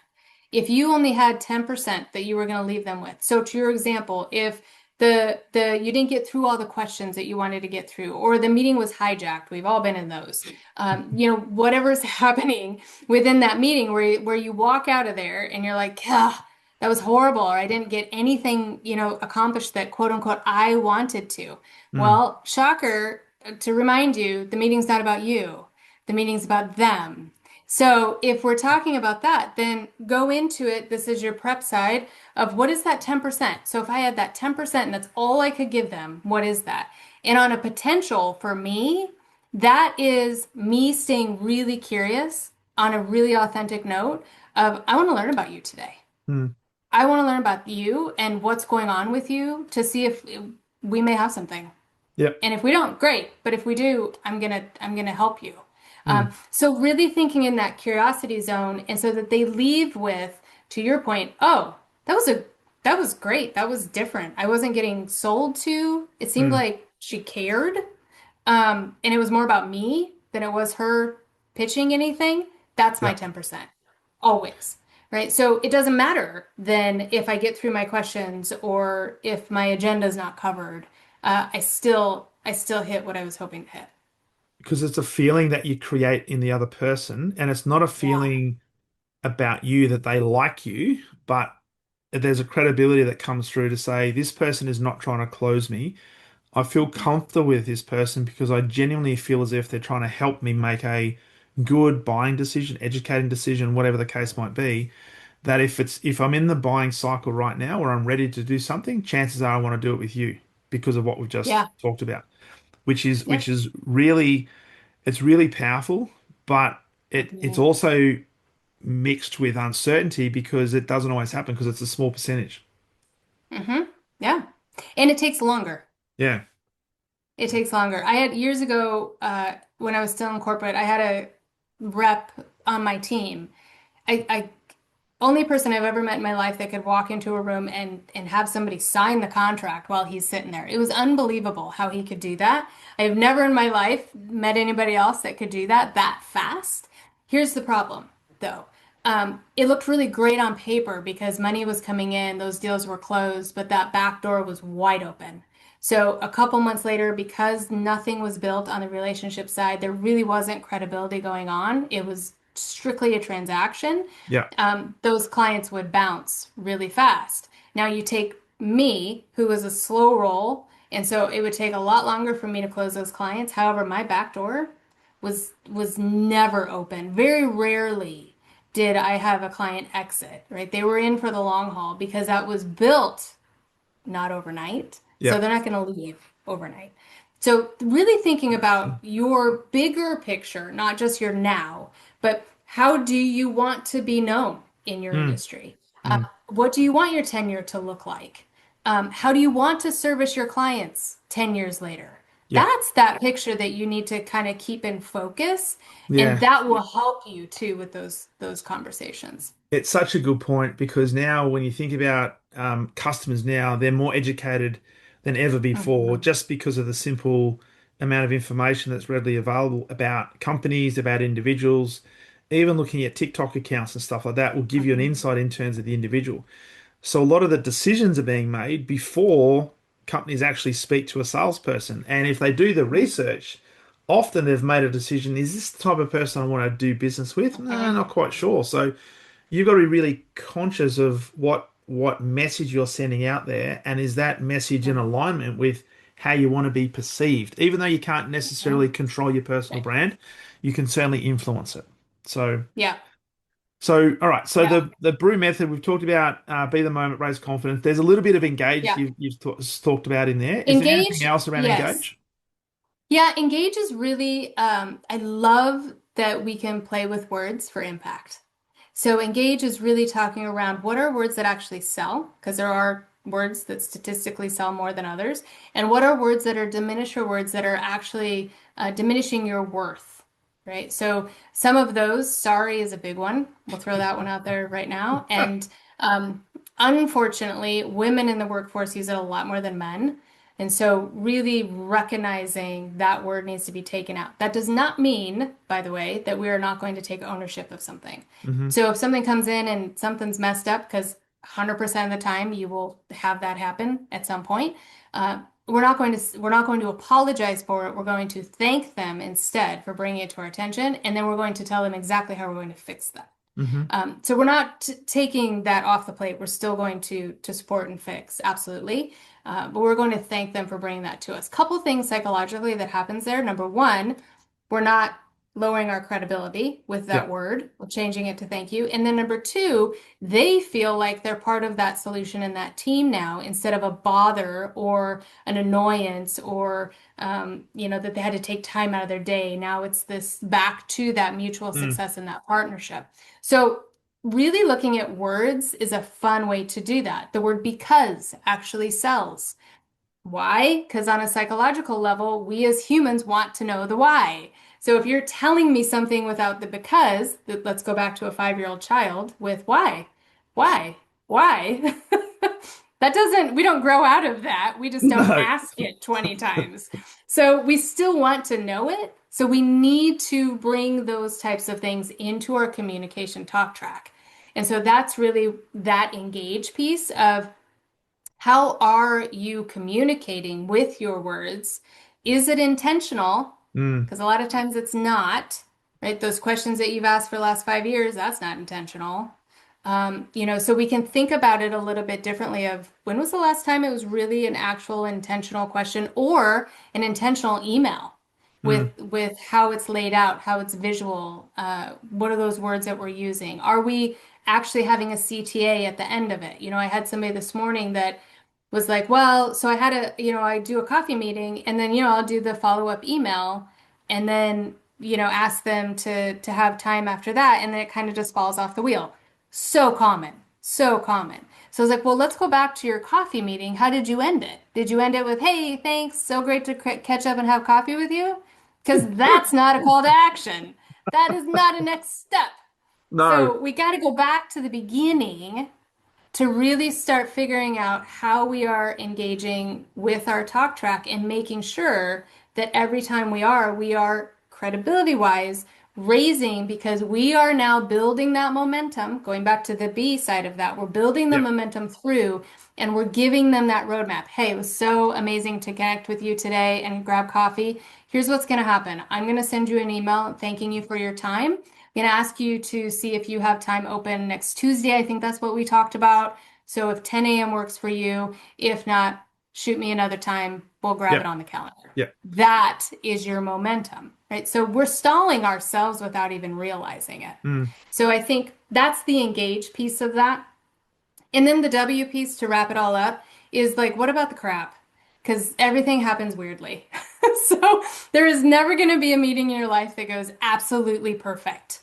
If you only had 10% that you were going to leave them with. So to your example, if the you didn't get through all the questions that you wanted to get through, or the meeting was hijacked, we've all been in those. Whatever's happening within that meeting where you walk out of there and you're like, ah, that was horrible, or I didn't get anything, accomplished that quote unquote I wanted to. Mm, Well, shocker, to remind you, the meeting's not about you. The meeting's about them. So if we're talking about that, then go into it. This is your prep side of what is that 10%. So if I had that 10% and that's all I could give them, what is that? And on a potential for me, that is me staying really curious on a really authentic note of I want to learn about you today. mm. I want to learn about you and what's going on with you to see if we may have something. Yep. And if we don't, great. But if we do, I'm gonna help you. Mm, So really thinking in that curiosity zone, and so that they leave with, to your point, oh, that was great. That was different. I wasn't getting sold to. It seemed mm. like she cared, and it was more about me than it was her pitching anything. That's my Yep. 10%, always. Right. So it doesn't matter then if I get through my questions or if my agenda is not covered. I still hit what I was hoping to hit. Because it's a feeling that you create in the other person, and it's not a Yeah. feeling about you that they like you, but there's a credibility that comes through to say this person is not trying to close me. I feel comfortable with this person because I genuinely feel as if they're trying to help me make a good buying decision, educating decision, whatever the case might be. That if I'm in the buying cycle right now or I'm ready to do something, chances are I want to do it with you because of what we've just Yeah. talked about, which Yep. is really it's really powerful, but it's Mhm. also mixed with uncertainty because it doesn't always happen because it's a small percentage. Mm-hmm. Yeah. And it takes longer. Yeah. It takes longer. I had years ago, when I was still in corporate, I had a rep on my team. I only person I've ever met in my life that could walk into a room and have somebody sign the contract while he's sitting there. It was unbelievable how he could do that. I have never in my life met anybody else that could do that fast. Here's the problem, though. It looked really great on paper because money was coming in, those deals were closed, but that back door was wide open. So a couple months later, because nothing was built on the relationship side, there really wasn't credibility going on. It was strictly a transaction. Yeah. Those clients would bounce really fast. Now you take me, who was a slow roll, and so it would take a lot longer for me to close those clients. However, my back door was never open. Very rarely did I have a client exit, right? They were in for the long haul because that was built not overnight. So Yeah. they're not going to leave overnight. So really thinking about your bigger picture, not just your now, but how do you want to be known in your Mm, industry? mm. What do you want your tenure to look like? How do you want to service your clients 10 years later? Yeah. That's that picture that you need to kind of keep in focus, and Yeah. that will help you too with those conversations. It's such a good point because now when you think about customers now, they're more educated than ever before Mhm. just because of the simple amount of information that's readily available about companies, about individuals. Even looking at TikTok accounts and stuff like that will give you an Mhm. insight in terms of the individual. So a lot of the decisions are being made before companies actually speak to a salesperson. And if they do the research, often they've made a decision, is this the type of person I want to do business with? No, Mhm. not quite sure. So you've got to be really conscious of what message you're sending out there, and is that message in alignment with how you want to be perceived? Even though you can't necessarily Mhm. control your personal Right. brand, you can certainly influence it. So, Yeah. all right. So Yeah. the brew method we've talked about, be the moment, raise confidence. There's a little bit of engage Yeah. you've talked about in there. Is there anything Engage, else around yes. engage? Yeah, engage is really, I love that we can play with words for impact. So engage is really talking around what are words that actually sell, because there are words that statistically sell more than others, and what are words that are diminisher words that are actually diminishing your worth, right? So some of those, sorry is a big one. We'll throw that one out there right now. And unfortunately, women in the workforce use it a lot more than men. And so, really recognizing that word needs to be taken out. That does not mean, by the way, that we are not going to take ownership of something. Hmm. So, if something comes in and something's messed up, because 100% of the time you will have that happen at some point, we're not going to apologize for it. We're going to thank them instead for bringing it to our attention, and then we're going to tell them exactly how we're going to fix that. Hmm. So we're not taking that off the plate. We're still going to support and fix, absolutely. But we're going to thank them for bringing that to us. Couple things psychologically that happens there. Number one, we're not lowering our credibility with Yeah. that word. We're changing it to thank you. And then number two, they feel like they're part of that solution and that team now instead of a bother or an annoyance or that they had to take time out of their day. Now it's this back to that mutual Mm. success in that partnership. So really looking at words is a fun way to do that. The word because actually sells. Why? Because on a psychological level, we as humans want to know the why. So if you're telling me something without the because, let's go back to a 5-year-old child with why, why, why. We don't grow out of that. We just don't No. ask it 20 times. So we still want to know it. So we need to bring those types of things into our communication talk track. And so that's really that engage piece of how are you communicating with your words? Is it intentional? Mm. Because a lot of times it's not, right? Those questions that you've asked for the last 5 years, that's not intentional. So we can think about it a little bit differently of when was the last time it was really an actual intentional question or an intentional email Mm. with how it's laid out, how it's visual, what are those words that we're using? Are we actually having a CTA at the end of it? I had somebody this morning that was like, well, so I do a coffee meeting and then, I'll do the follow-up email and then, ask them to have time after that. And then it kind of just falls off the wheel. So common, so common. So I was like, well, let's go back to your coffee meeting. How did you end it? Did you end it with, hey, thanks, so great to catch up and have coffee with you? Because that's not a call to action. That is not a next step. No. So we got to go back to the beginning to really start figuring out how we are engaging with our talk track and making sure that every time we are credibility wise raising because we are now building that momentum. Going back to the B side of that, we're building the Yep. momentum through and we're giving them that roadmap. Hey, it was so amazing to connect with you today and grab coffee. Here's what's going to happen. I'm going to send you an email thanking you for your time. I'm going to ask you to see if you have time open next Tuesday. I think that's what we talked about. So if 10 a.m. works for you, if not, shoot me another time. We'll grab it Yep. on the calendar. Yep. That is your momentum, right? So we're stalling ourselves without even realizing it. Mm. So I think that's the engage piece of that. And then the W piece to wrap it all up is like, what about the crap? Because everything happens weirdly. So there is never going to be a meeting in your life that goes absolutely perfect.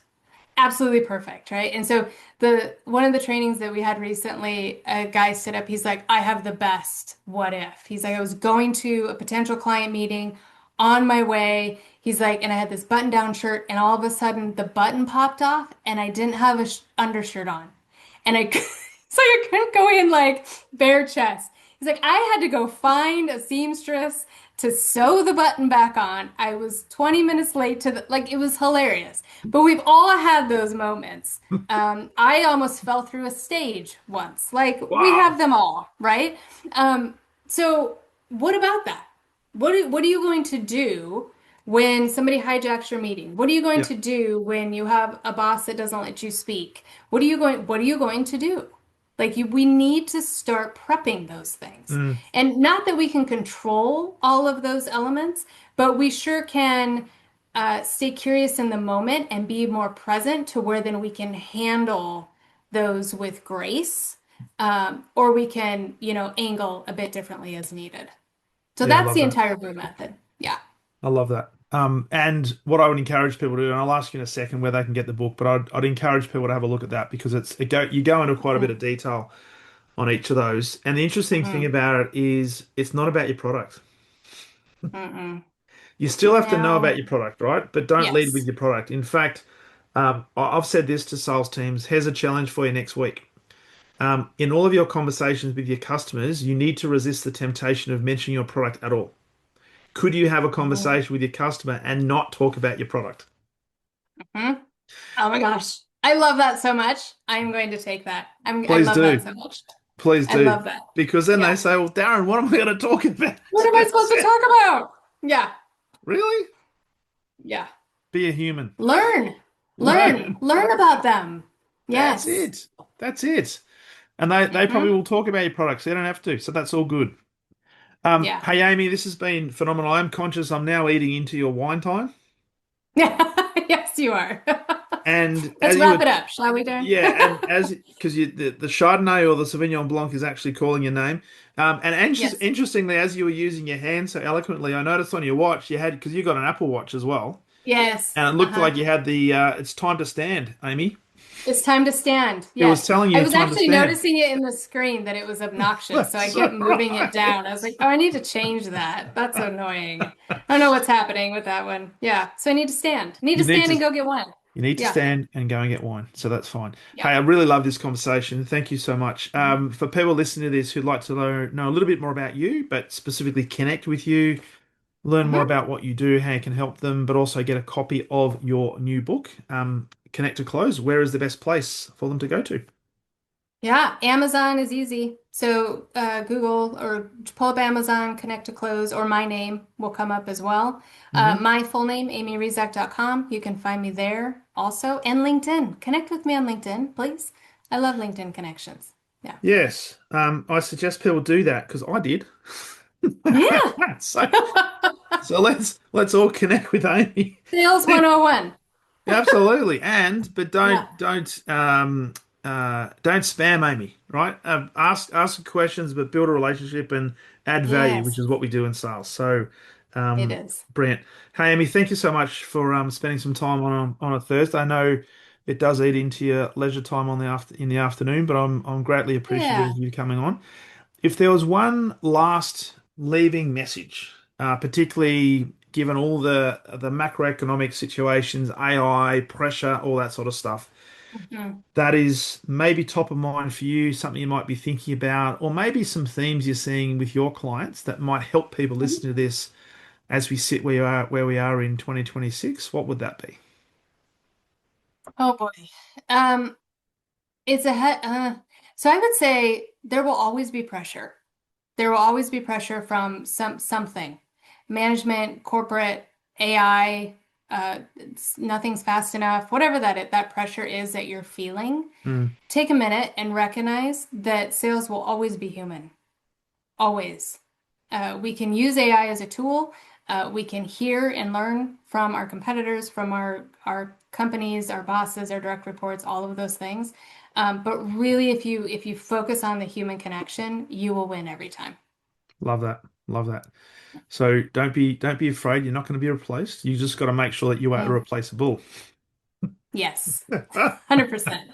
Absolutely perfect, right? And so the one of the trainings that we had recently, a guy stood up, he's like, I have the best what if. He's like, I was going to a potential client meeting on my way. He's like, and I had this button-down shirt, and all of a sudden the button popped off, and I didn't have a undershirt on. And I so I couldn't go in like bare chest. He's like, I had to go find a seamstress to sew the button back on. I was 20 minutes late to it was hilarious. But we've all had those moments. I almost fell through a stage once. Like we have Wow. them all, right? So what about that? What are you going to do when somebody hijacks your meeting? What are you going Yeah. to do when you have a boss that doesn't let you speak? What are you going to do? We need to start prepping those things. Mm, And not that we can control all of those elements, but we sure can stay curious in the moment and be more present to where then we can handle those with grace, or we can, angle a bit differently as needed. So yeah, I that's love the that. entire BREW method. Yeah. I love that. And what I would encourage people to do, and I'll ask you in a second where they can get the book, but I'd encourage people to have a look at that because you go into quite a bit Mhm. of detail on each of those. And the interesting thing Mhm. about it is it's not about your product. Mm-mm. You still have to know about No. your product, right? But don't lead with Yes. your product. In fact, I've said this to sales teams. Here's a challenge for you next week. In all of your conversations with your customers, you need to resist the temptation of mentioning your product at all. Could you have a Mhm. conversation with your customer and not talk about your product? Mhm. Oh my gosh. I love that so much. I'm going to take that. I Please love that do. so much. Please I do. love that. Because then they Yeah. say, well, Darren, what am I going to talk about? What am I supposed to talk about? Yeah. Really? Yeah. Be a human. Learn. Learn. Learn. Learn about them. That's Yes. it. That's it. And they probably Hmm. will talk about your products. They don't have to. So that's all good. Yeah. Hey, Amy, this has been phenomenal. I'm conscious I'm now eating into your wine time. Yes, you are. And Let's as you wrap were, it up, shall we, Darren? yeah, and as because the Chardonnay or the Sauvignon Blanc is actually calling your name. And Yes. interestingly, as you were using your hand so eloquently, I noticed on your watch you had because you got an Apple Watch as well, Yes. and it looked Uh-huh. like you had the it's time to stand, Amy. It's time to stand. It was Yes. telling I you was time to actually stand. noticing it in the screen that it was obnoxious, so I That's kept all moving it right. down. I was like, oh, I need to change that. That's annoying. I don't know what's happening with that one. Yeah. So I need to stand. Need You to need stand to and go get one. you need to Yeah. stand and go and get wine, so that's fine. Hey, Yeah. I really love this conversation. Thank you so much. Mhm. For people listening to this who'd like to know a little bit more about you, but specifically connect with you, learn more Mhm. about what you do, how you can help them, but also get a copy of your new book, Connect to Close. Where is the best place for them to go to? Yeah, Amazon is easy. So Google or pull up Amazon, connect to close, or my name will come up as well. Hmm. My full name, amyrezek.com. You can find me there also. And LinkedIn. Connect with me on LinkedIn, please. I love LinkedIn connections. Yeah. Yes, I suggest people do that because I did. Yeah. So, so let's all connect with Amy. Sales 101. Absolutely, but Yeah. don't spam Amy, right? Ask questions, but build a relationship and add value, which Yes, is what we do in sales. So, it um, is. brilliant. Hey, Amy, thank you so much for spending some time on a Thursday. I know it does eat into your leisure time on the in the afternoon, but I'm greatly appreciative Yeah. of you coming on. If there was one last leaving message, particularly given all the macroeconomic situations, AI, pressure, all that sort of stuff, Mhm. that is maybe top of mind for you, something you might be thinking about, or maybe some themes you're seeing with your clients that might help people listen to this as we sit where we are in 2026, what would that be? Oh boy. Um, it's a so I would say there will always be pressure. There will always be pressure from something. Management, corporate, AI, nothing's fast enough, whatever that pressure is that you're feeling. Mm, Take a minute and recognize that sales will always be human. Always. We can use AI as a tool. We can hear and learn from our competitors, from our companies, our bosses, our direct reports, all of those things. But really, if you focus on the human connection, you will win every time. love that. Love that. So don't be afraid. You're not going to be replaced. You just got to make sure that you are Mm. irreplaceable. Yes, 100%.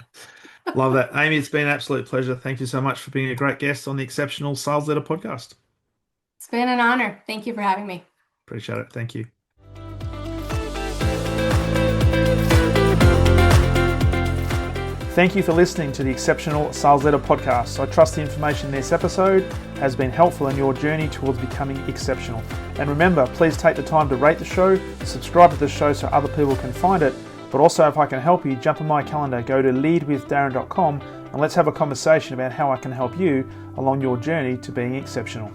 Love that. Amy, it's been an absolute pleasure. Thank you so much for being a great guest on the Exceptional Sales Leader podcast. It's been an honor. Thank you for having me. Appreciate it. Thank you. Thank you for listening to the Exceptional Sales Leader podcast. I trust the information in this episode has been helpful in your journey towards becoming exceptional. And remember, please take the time to rate the show, subscribe to the show so other people can find it. But also, if I can help you, jump on my calendar, go to leadwithdarren.com and let's have a conversation about how I can help you along your journey to being exceptional.